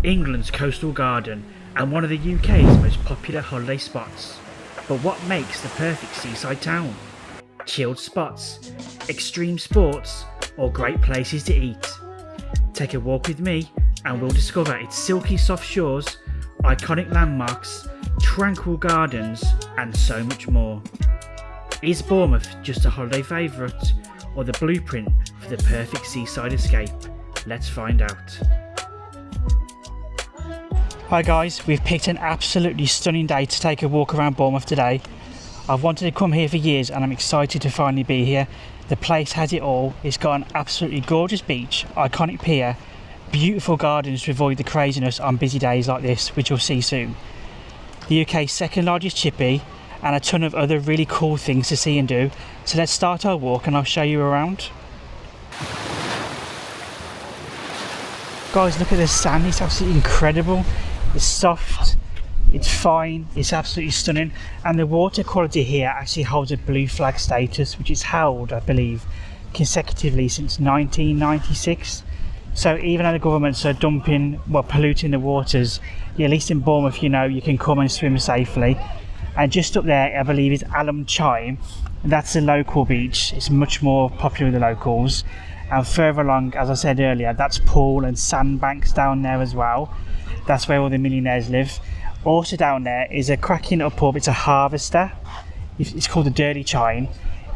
England's coastal garden and one of the UK's most popular holiday spots. But what makes the perfect seaside town? Chilled spots, extreme sports, or great places to eat? Take a walk with me and we'll discover its silky soft shores, iconic landmarks, tranquil gardens, and so much more. Is Bournemouth just a holiday favourite, or the blueprint for the perfect seaside escape? Let's find out. Hi guys, we've picked an absolutely stunning day to take a walk around Bournemouth today. I've wanted to come here for years and I'm excited to finally be here. The place has it all. It's got an absolutely gorgeous beach, iconic pier, beautiful gardens to avoid the craziness on busy days like this, which you'll see soon. The UK's second largest chippy, and a ton of other really cool things to see and do. So let's start our walk and I'll show you around. Guys, look at this sand, it's absolutely incredible. It's soft, it's fine, it's absolutely stunning, and the water quality here actually holds a blue flag status, which is held, I believe, consecutively since 1996. So even though the governments are polluting the waters, at least in Bournemouth, you know, you can come and swim safely. And just up there, I believe, is Alum Chime. That's a local beach. It's much more popular with the locals. And further along, as I said earlier, that's Poole and Sandbanks down there as well. That's where all the millionaires live. Also down there is a cracking up pub. It's a Harvester. It's called the Dirty Chine.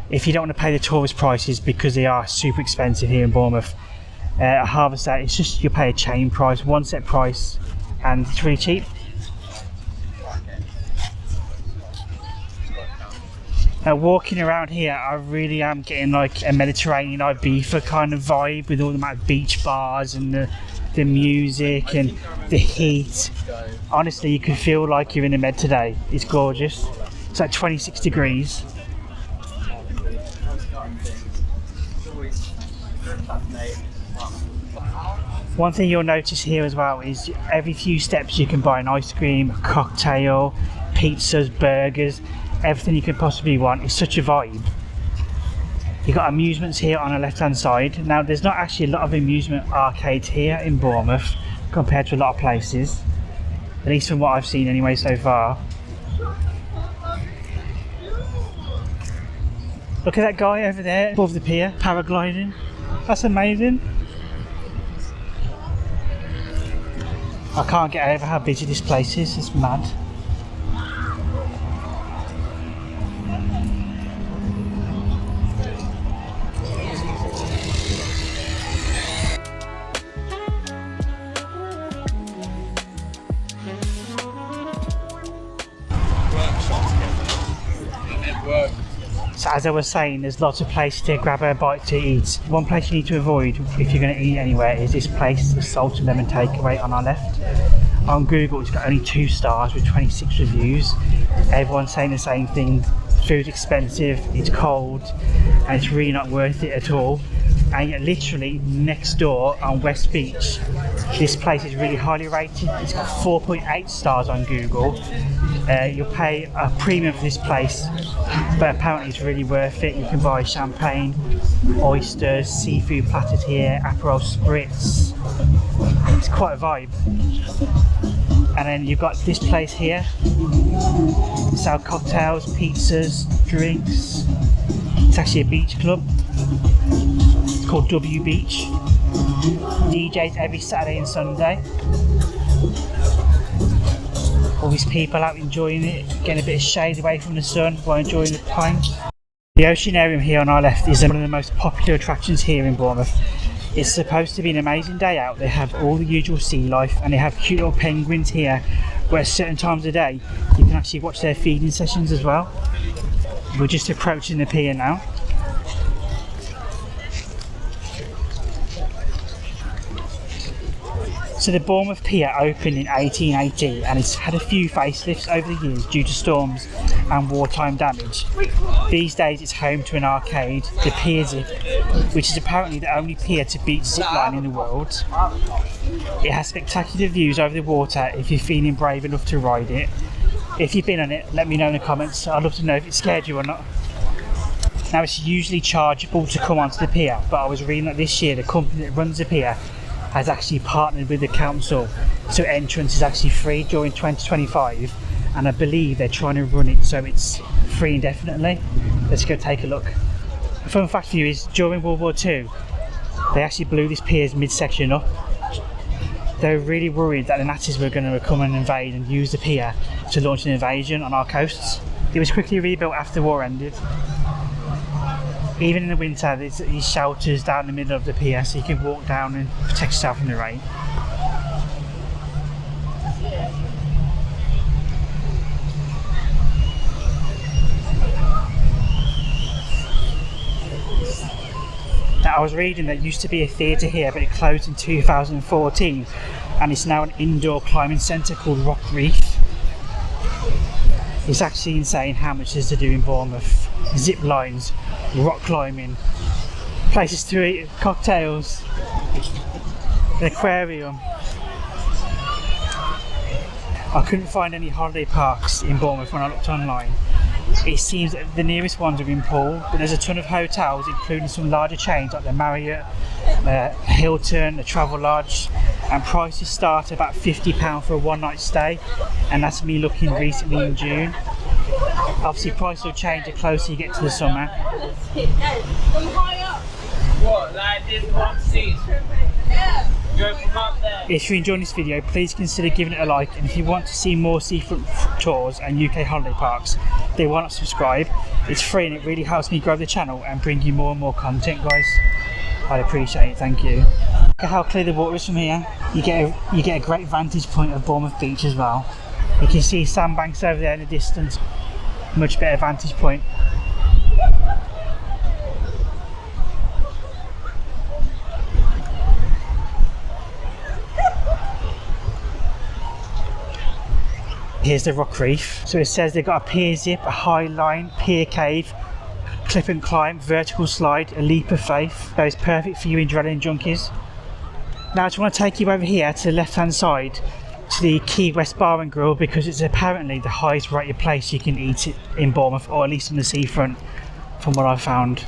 If you don't want to pay the tourist prices, because they are super expensive here in Bournemouth, a Harvester, it's just you pay a chain price, one set price, and it's really cheap. Now walking around here, I really am getting like a Mediterranean Ibiza kind of vibe, with all the beach bars and the music and the heat. Honestly, you can feel like you're in the Med today. It's gorgeous. It's like 26 degrees. One thing you'll notice here as well is every few steps you can buy an ice cream, a cocktail, pizzas, burgers, everything you can possibly want. It's such a vibe. You've got amusements here on the left hand side. Now there's not actually a lot of amusement arcades here in Bournemouth compared to a lot of places, at least from what I've seen anyway so far. Look at that guy over there above the pier, paragliding. That's amazing. I can't get over how busy this place is. It's mad. So as I was saying, there's lots of places to grab a bite to eat. One place you need to avoid if you're going to eat anywhere is this place, the Salt and Lemon Takeaway on our left. On Google, it's got only 2 stars with 26 reviews. Everyone's saying the same thing. Food's expensive, it's cold, and it's really not worth it at all. And yet literally next door on West Beach, this place is really highly rated. It's got 4.8 stars on Google. You'll pay a premium for this place, but apparently it's really worth it. You can buy champagne, oysters, seafood platters here, Aperol spritz. It's quite a vibe. And then you've got this place here. They sell cocktails, pizzas, drinks. It's actually a beach club. It's called W Beach. DJs every Saturday and Sunday. All these people out enjoying it, getting a bit of shade away from the sun while enjoying the time. The Oceanarium here on our left is one of the most popular attractions here in Bournemouth. It's supposed to be an amazing day out. They have all the usual sea life, and they have cute little penguins here where at certain times of day you can actually watch their feeding sessions as well. We're just approaching the pier now. So the Bournemouth Pier opened in 1880 and it's had a few facelifts over the years due to storms and wartime damage. These days it's home to an arcade, the Pier Zip, which is apparently the only pier to beat zipline in the world. It has spectacular views over the water if you're feeling brave enough to ride it. If you've been on it, let me know in the comments. I'd love to know if it scared you or not. Now it's usually chargeable to come onto the pier, but I was reading that this year the company that runs the pier has actually partnered with the council, so entrance is actually free during 2025, and I believe they're trying to run it so it's free indefinitely. Let's go take a look. A fun fact for you is during World War II they actually blew this pier's midsection up. They were really worried that the Nazis were going to come and invade and use the pier to launch an invasion on our coasts. It was quickly rebuilt after the war ended. Even in the winter, there's these shelters down the middle of the pier so you can walk down and protect yourself from the rain. Now, I was reading that used to be a theatre here, but it closed in 2014, and it's now an indoor climbing centre called Rock Reef. It's actually insane how much there's to do in Bournemouth. Zip lines, rock climbing, places to eat, cocktails, an aquarium. I couldn't find any holiday parks in Bournemouth when I looked online. It seems that the nearest ones are in Poole, but there's a ton of hotels, including some larger chains like the Marriott, Hilton, the Travel Lodge, and prices start at about £50 for a one-night stay, and that's me looking recently in June. Obviously prices will change the closer you get to the summer. What, like this one seat? Go from up there. If you're enjoying this video, please consider giving it a like, and if you want to see more seafront tours and UK holiday parks, then why not subscribe? It's free and it really helps me grow the channel and bring you more and more content, guys. I'd appreciate it, thank you. Look at how clear the water is from here. You get a great vantage point of Bournemouth Beach as well. You can see sandbanks over there in the distance. Much better vantage point. Here's the Rock Reef. So it says they've got a pier zip, a high line, pier cave, clip and climb, vertical slide, a leap of faith. That is perfect for you adrenaline junkies. Now I just want to take you over here to the left hand side to the Key West Bar and Grill, because it's apparently the highest rated place you can eat it in Bournemouth, or at least on the seafront from what I've found.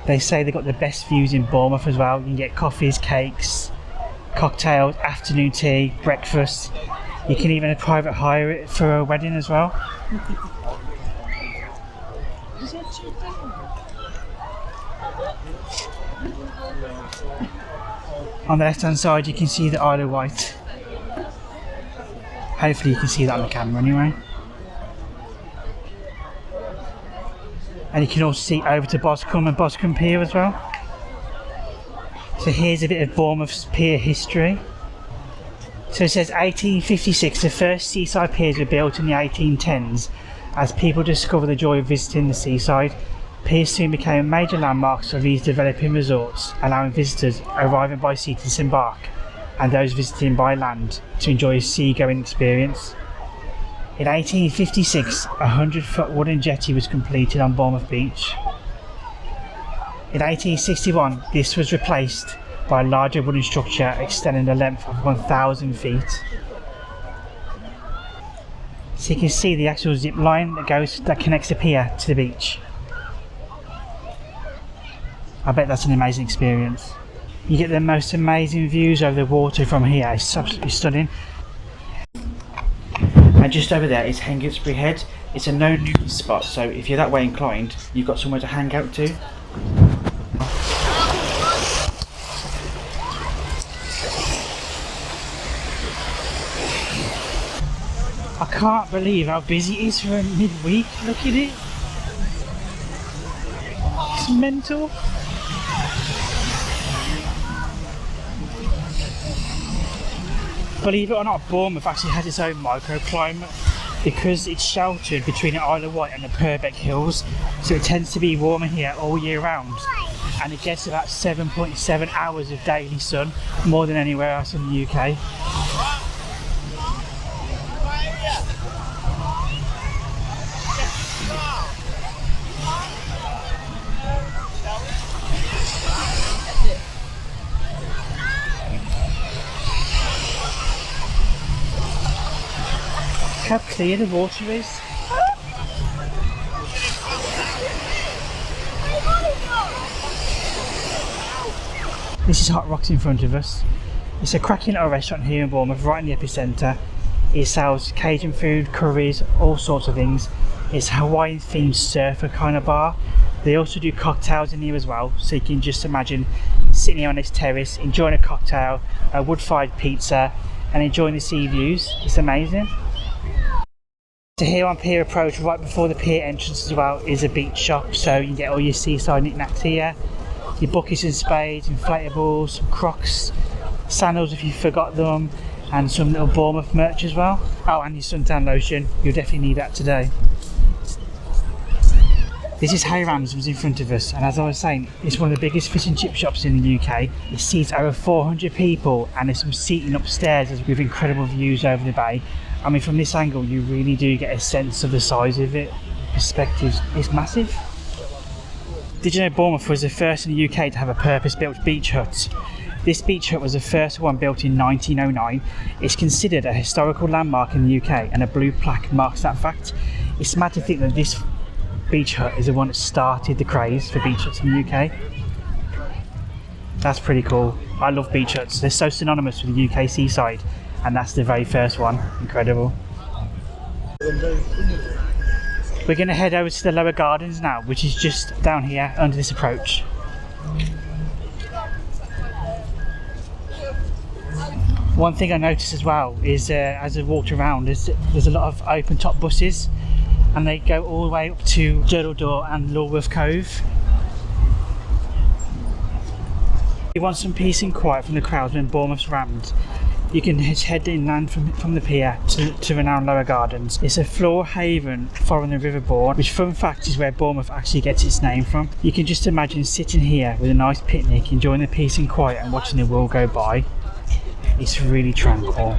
They say they've got the best views in Bournemouth as well. You can get coffees, cakes, cocktails, afternoon tea, breakfast. You can even private hire it for a wedding as well. On the left hand side you can see the Isle of Wight. Hopefully you can see that on the camera anyway. And you can also see over to Boscombe and Boscombe Pier as well. So here's a bit of Bournemouth's pier history. So it says 1856, the first seaside piers were built in the 1810s as people discovered the joy of visiting the seaside. Piers soon became major landmarks of these developing resorts, allowing visitors arriving by sea to disembark and those visiting by land to enjoy a sea-going experience. In 1856, a 100-foot wooden jetty was completed on Bournemouth Beach. In 1861, this was replaced by a larger wooden structure extending the length of 1,000 feet. So you can see the actual zip line that connects the pier to the beach. I bet that's an amazing experience. You get the most amazing views over the water from here. It's absolutely stunning. And just over there is Hengistbury Head. It's a no nudity spot, so if you're that way inclined, you've got somewhere to hang out to. I can't believe how busy it is for a midweek. Look at it. It's mental. Believe it or not, Bournemouth actually has its own microclimate because it's sheltered between the Isle of Wight and the Purbeck Hills, so it tends to be warmer here all year round, and it gets about 7.7 hours of daily sun, more than anywhere else in the UK. How clear the water is. This is Hot Rocks in front of us. It's a cracking little restaurant here in Bournemouth, right in the epicentre. It sells Cajun food, curries, all sorts of things. It's a Hawaiian themed surfer kind of bar. They also do cocktails in here as well, so you can just imagine sitting here on this terrace, enjoying a cocktail, a wood-fired pizza, and enjoying the sea views. It's amazing. So here on Pier Approach, right before the pier entrance as well, is a beach shop, so you can get all your seaside knickknacks here. Your buckets and spades, inflatables, crocs, sandals if you forgot them, and some little Bournemouth merch as well. Oh, and your suntan lotion, you'll definitely need that today. This is Hay Ramsden's in front of us, and as I was saying, it's one of the biggest fish and chip shops in the UK. It seats over 400 people, and there's some seating upstairs with incredible views over the bay. I mean, from this angle, you really do get a sense of the size of it. Perspectives, it's massive. Did you know Bournemouth was the first in the UK to have a purpose-built beach hut? This beach hut was the first one built in 1909. It's considered a historical landmark in the UK, and a blue plaque marks that fact. It's mad to think that this beach hut is the one that started the craze for beach huts in the UK. That's pretty cool. I love beach huts. They're so synonymous with the UK seaside, and that's the very first one. Incredible. We're going to head over to the lower gardens now, which is just down here under this approach. One thing I noticed as well is as I walked around, there's a lot of open top buses, and they go all the way up to Durdle Door and Lulworth Cove. If you want some peace and quiet from the crowds when Bournemouth's rammed, you can head inland from the pier to renowned lower gardens. It's a floral haven following the River Bourne, which, fun fact, is where Bournemouth actually gets its name from. You can just imagine sitting here with a nice picnic, enjoying the peace and quiet and watching the world go by. It's really tranquil.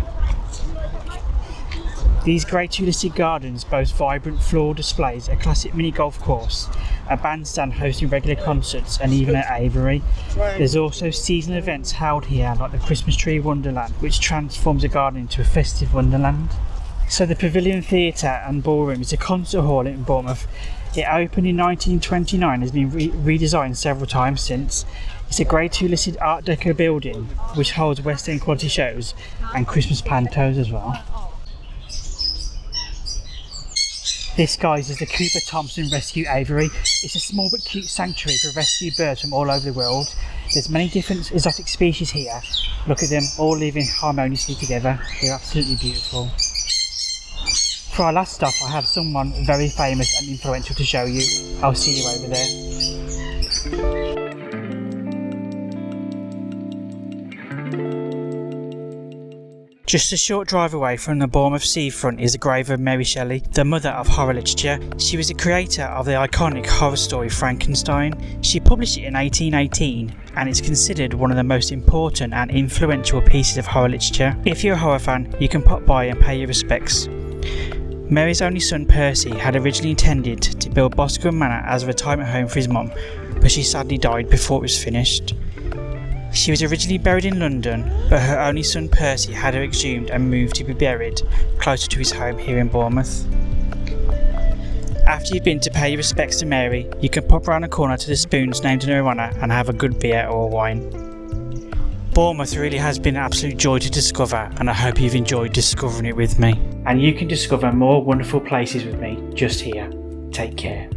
These great two-listed gardens boast vibrant floral displays, a classic mini golf course, a bandstand hosting regular concerts, and even an Avery. There's also seasonal events held here, like the Christmas Tree Wonderland, which transforms a garden into a festive wonderland. So the Pavilion Theatre and Ballroom is a concert hall in Bournemouth. It opened in 1929, has been redesigned several times since. It's a Grade 2 listed Art Deco building, which holds West End quality shows and Christmas pantos as well. This, guys, is the Cooper Thompson Rescue Avery. It's a small but cute sanctuary for rescue birds from all over the world. There's many different exotic species here. Look at them, all living harmoniously together. They're absolutely beautiful. For our last stop, I have someone very famous and influential to show you. I'll see you over there. Just a short drive away from the Bournemouth seafront is the grave of Mary Shelley, the mother of horror literature. She was the creator of the iconic horror story Frankenstein. She published it in 1818, and it's considered one of the most important and influential pieces of horror literature. If you're a horror fan, you can pop by and pay your respects. Mary's only son Percy had originally intended to build Boscombe Manor as a retirement home for his mum, but she sadly died before it was finished. She was originally buried in London, but her only son Percy had her exhumed and moved to be buried closer to his home here in Bournemouth. After you've been to pay your respects to Mary, you can pop round the corner to the Spoons named in her honour and have a good beer or wine. Bournemouth really has been an absolute joy to discover, and I hope you've enjoyed discovering it with me. And you can discover more wonderful places with me just here. Take care.